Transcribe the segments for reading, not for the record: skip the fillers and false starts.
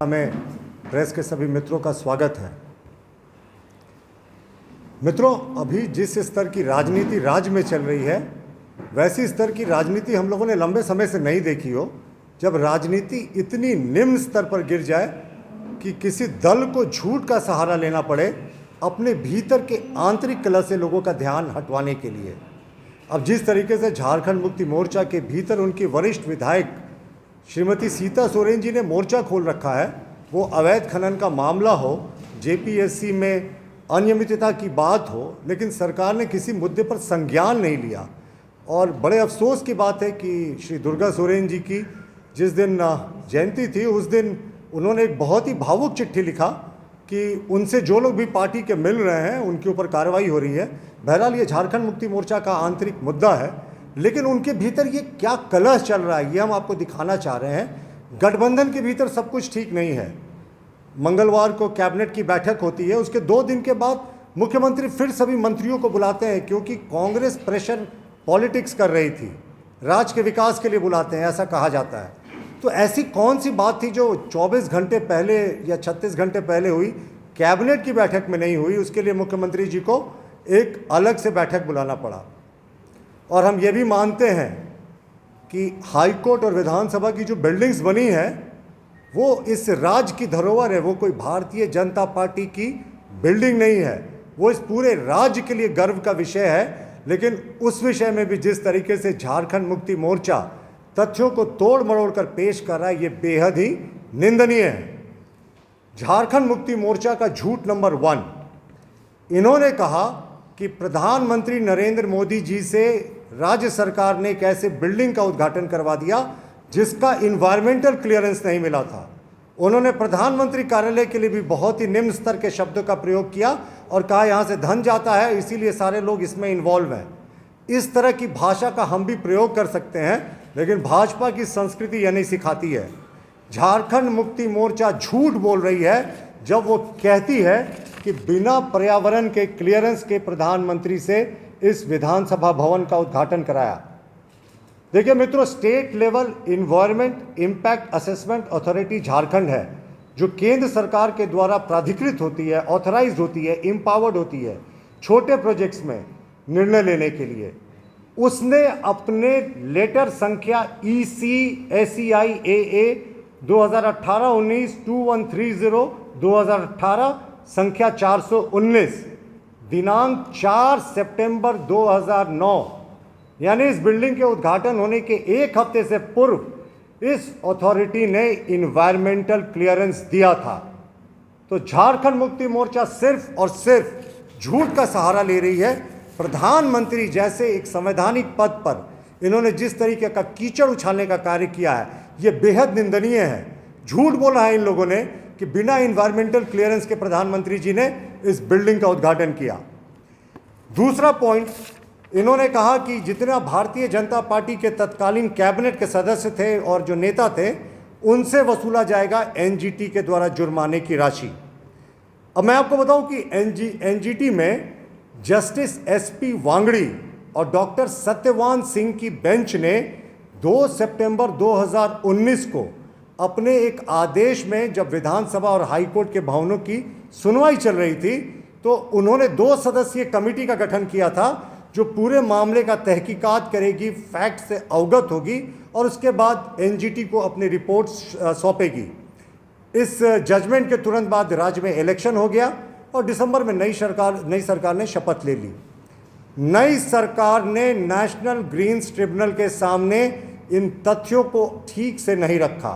में प्रेस के सभी मित्रों का स्वागत है। मित्रों, अभी जिस स्तर की राजनीति राज्य में चल रही है, वैसी स्तर की राजनीति हम लोगों ने लंबे समय से नहीं देखी हो। जब राजनीति इतनी निम्न स्तर पर गिर जाए कि किसी दल को झूठ का सहारा लेना पड़े अपने भीतर के आंतरिक कलह से लोगों का ध्यान हटवाने के लिए। अब जिस तरीके से झारखंड मुक्ति मोर्चा के भीतर उनकी वरिष्ठ विधायक श्रीमती सीता सोरेन जी ने मोर्चा खोल रखा है, वो अवैध खनन का मामला हो, जेपीएससी में अनियमितता की बात हो, लेकिन सरकार ने किसी मुद्दे पर संज्ञान नहीं लिया। और बड़े अफसोस की बात है कि श्री दुर्गा सोरेन जी की जिस दिन जयंती थी, उस दिन उन्होंने एक बहुत ही भावुक चिट्ठी लिखा कि उनसे जो लोग भी पार्टी के मिल रहे हैं उनके ऊपर कार्रवाई हो रही है। बहरहाल ये झारखंड मुक्ति मोर्चा का आंतरिक मुद्दा है, लेकिन उनके भीतर ये क्या कलह चल रहा है ये हम आपको दिखाना चाह रहे हैं। गठबंधन के भीतर सब कुछ ठीक नहीं है। मंगलवार को कैबिनेट की बैठक होती है, उसके 2 दिन के बाद मुख्यमंत्री फिर सभी मंत्रियों को बुलाते हैं, क्योंकि कांग्रेस प्रेशर पॉलिटिक्स कर रही थी, राज्य के विकास के लिए बुलाते हैं, ऐसा कहा जाता है। तो ऐसी कौन सी बात थी जो 24 घंटे पहले या 36 घंटे पहले हुई, कैबिनेट की बैठक में नहीं हुई? उसके लिए मुख्यमंत्री जी को एक अलग से बैठक बुलाना पड़ा। और हम ये भी मानते हैं कि हाईकोर्ट और विधानसभा की जो बिल्डिंग्स बनी है वो इस राज्य की धरोहर है, वो कोई भारतीय जनता पार्टी की बिल्डिंग नहीं है, वो इस पूरे राज्य के लिए गर्व का विषय है। लेकिन उस विषय में भी जिस तरीके से झारखंड मुक्ति मोर्चा तथ्यों को तोड़ मरोड़ कर पेश कर रहा है, ये बेहद ही निंदनीय है। झारखंड मुक्ति मोर्चा का झूठ नंबर 1, इन्होंने कहा कि प्रधानमंत्री नरेंद्र मोदी जी से राज्य सरकार ने एक ऐसे बिल्डिंग का उद्घाटन करवा दिया जिसका इन्वायरमेंटल क्लियरेंस नहीं मिला था। उन्होंने प्रधानमंत्री कार्यालय के लिए भी बहुत ही निम्न स्तर के शब्दों का प्रयोग किया और कहा यहाँ से धन जाता है, इसीलिए सारे लोग इसमें इन्वॉल्व हैं। इस तरह की भाषा का हम भी प्रयोग कर सकते हैं, लेकिन भाजपा की संस्कृति यह नहीं सिखाती है। झारखंड मुक्ति मोर्चा झूठ बोल रही है जब वो कहती है कि बिना पर्यावरण के क्लियरेंस के प्रधानमंत्री से इस विधानसभा भवन का उद्घाटन कराया। देखिए मित्रों, state level environment impact assessment authority Jharkhand है, जो केंद्र सरकार के द्वारा प्राधिकृत होती है, ऑथराइज्ड होती है, एम्पावर्ड होती है छोटे प्रोजेक्ट्स में निर्णय लेने के लिए। उसने अपने लेटर संख्या ECSEIAA 2018-19 2130 2018 संख्या 419 दिनांक 4 सितंबर 2009, यानी इस बिल्डिंग के उद्घाटन होने के 1 हफ्ते से पूर्व इस अथॉरिटी ने इन्वायरमेंटल क्लियरेंस दिया था। तो झारखंड मुक्ति मोर्चा सिर्फ और सिर्फ झूठ का सहारा ले रही है। प्रधानमंत्री जैसे एक संवैधानिक पद पर इन्होंने जिस तरीके का कीचड़ उछालने का कार्य किया है, ये बेहद निंदनीय है। झूठ बोला है इन लोगों ने कि बिना इन्वायरमेंटल क्लियरेंस के प्रधानमंत्री जी ने इस बिल्डिंग का उद्घाटन किया। दूसरा पॉइंट, इन्होंने कहा कि जितना भारतीय जनता पार्टी के तत्कालीन कैबिनेट के सदस्य थे और जो नेता थे, उनसे वसूला जाएगा एनजीटी के द्वारा जुर्माने की राशि। अब मैं आपको बताऊं कि एनजीटी में जस्टिस SP वांगड़ी और डॉक्टर सत्यवान सिंह की बेंच ने 2 सितंबर 2019 को अपने एक आदेश में, जब विधानसभा और हाईकोर्ट के भवनों की सुनवाई चल रही थी, तो उन्होंने 2 सदस्यीय कमेटी का गठन किया था जो पूरे मामले का तहकीकात करेगी, फैक्ट से अवगत होगी और उसके बाद एनजीटी को अपनी रिपोर्ट सौंपेगी। इस जजमेंट के तुरंत बाद राज्य में इलेक्शन हो गया और दिसंबर में नई सरकार ने शपथ ले ली। नई सरकार ने नेशनल ग्रीन्स ट्रिब्यूनल के सामने इन तथ्यों को ठीक से नहीं रखा।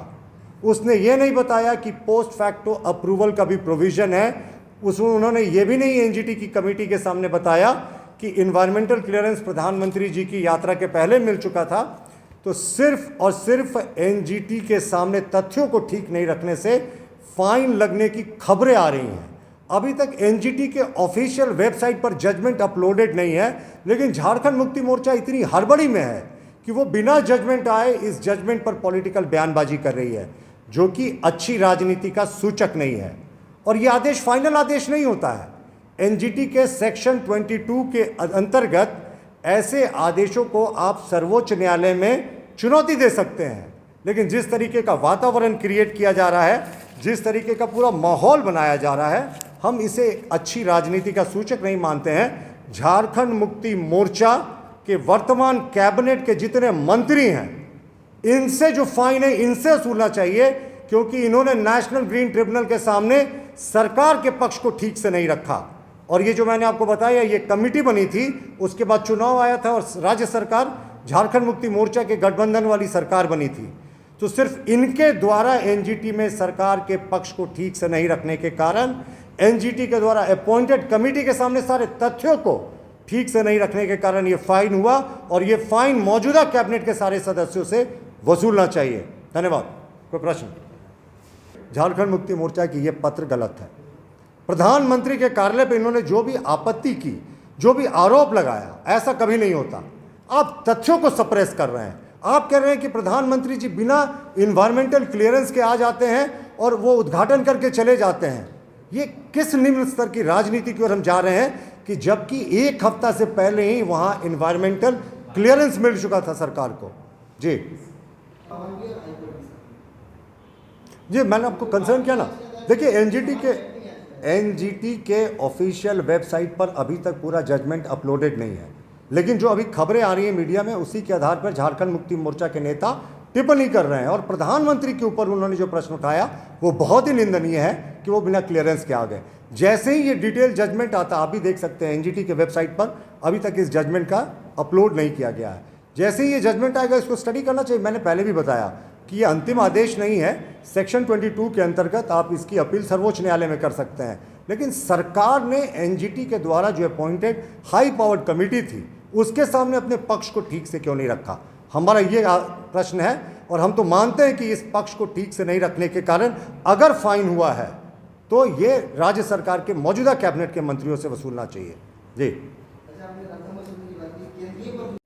उसने ये नहीं बताया कि पोस्ट फैक्टो अप्रूवल का भी प्रोविज़न है। उन्होंने ये भी नहीं एनजीटी की कमेटी के सामने बताया कि इन्वायरमेंटल क्लियरेंस प्रधानमंत्री जी की यात्रा के पहले मिल चुका था। तो सिर्फ और सिर्फ एनजीटी के सामने तथ्यों को ठीक नहीं रखने से फाइन लगने की खबरें आ रही हैं। अभी तक एनजीटी के ऑफिशियल वेबसाइट पर जजमेंट अपलोडेड नहीं है, लेकिन झारखंड मुक्ति मोर्चा इतनी हड़बड़ी में है कि वो बिना जजमेंट आए इस जजमेंट पर पॉलिटिकल बयानबाजी कर रही है, जो कि अच्छी राजनीति का सूचक नहीं है। और ये आदेश फाइनल आदेश नहीं होता है। एनजीटी के सेक्शन 22 के अंतर्गत ऐसे आदेशों को आप सर्वोच्च न्यायालय में चुनौती दे सकते हैं, लेकिन जिस तरीके का वातावरण क्रिएट किया जा रहा है जिस तरीके का पूरा माहौल बनाया जा रहा है, हम इसे अच्छी राजनीति का सूचक नहीं मानते हैं। झारखंड मुक्ति मोर्चा के वर्तमान कैबिनेट के जितने मंत्री हैं, इनसे जो फाइन है इनसे वसूलना चाहिए, क्योंकि इन्होंने नेशनल ग्रीन ट्रिब्यूनल के सामने सरकार के पक्ष को ठीक से नहीं रखा। और ये जो मैंने आपको बताया, ये कमेटी बनी थी, उसके बाद चुनाव आया था और राज्य सरकार झारखंड मुक्ति मोर्चा के गठबंधन वाली सरकार बनी थी। तो सिर्फ इनके द्वारा एनजीटी में सरकार के पक्ष को ठीक से नहीं रखने के कारण, एनजीटी के द्वारा अपॉइंटेड कमेटी के सामने सारे तथ्यों को ठीक से नहीं रखने के कारण ये फाइन हुआ, और ये फाइन मौजूदा कैबिनेट के सारे सदस्यों से वसूलना चाहिए। धन्यवाद। कोई प्रश्न? झारखंड मुक्ति मोर्चा की ये पत्र गलत है। प्रधानमंत्री के कार्यालय पर इन्होंने जो भी आपत्ति की, जो भी आरोप लगाया, ऐसा कभी नहीं होता। आप तथ्यों को सप्रेस कर रहे हैं। आप कह रहे हैं कि प्रधानमंत्री जी बिना इन्वायरमेंटल क्लियरेंस के आ जाते हैं और वो उद्घाटन करके चले जाते हैं। ये किस निम्न स्तर की राजनीति की ओर हम जा रहे हैं कि जबकि एक हफ्ता से पहले ही वहां इन्वायरमेंटल क्लियरेंस मिल चुका था सरकार को। जी मैंने आपको कंसर्न किया ना। देखिए एनजीटी के ऑफिशियल वेबसाइट पर अभी तक पूरा जजमेंट अपलोडेड नहीं है, लेकिन जो अभी खबरें आ रही हैं मीडिया में, उसी के आधार पर झारखंड मुक्ति मोर्चा के नेता टिप्पणी कर रहे हैं। और प्रधानमंत्री के ऊपर उन्होंने जो प्रश्न उठाया वो बहुत ही निंदनीय है कि वो बिना क्लियरेंस के आ गए। जैसे ही ये डिटेल जजमेंट आता, आप भी देख सकते हैं एनजीटी के वेबसाइट पर अभी तक इस जजमेंट का अपलोड नहीं किया गया है। जैसे ही ये जजमेंट आएगा इसको स्टडी करना चाहिए। मैंने पहले भी बताया कि ये अंतिम आदेश नहीं है। सेक्शन 22 के अंतर्गत आप इसकी अपील सर्वोच्च न्यायालय में कर सकते हैं, लेकिन सरकार ने एनजीटी के द्वारा जो अपॉइंटेड हाई पावर्ड कमेटी थी उसके सामने अपने पक्ष को ठीक से क्यों नहीं रखा? हमारा ये प्रश्न है। और हम तो मानते हैं कि इस पक्ष को ठीक से नहीं रखने के कारण अगर फाइन हुआ है तो ये राज्य सरकार के मौजूदा कैबिनेट के मंत्रियों से वसूलना चाहिए। जी। अच्छा, आपने रकम वसूलने की बात की, केंद्रीय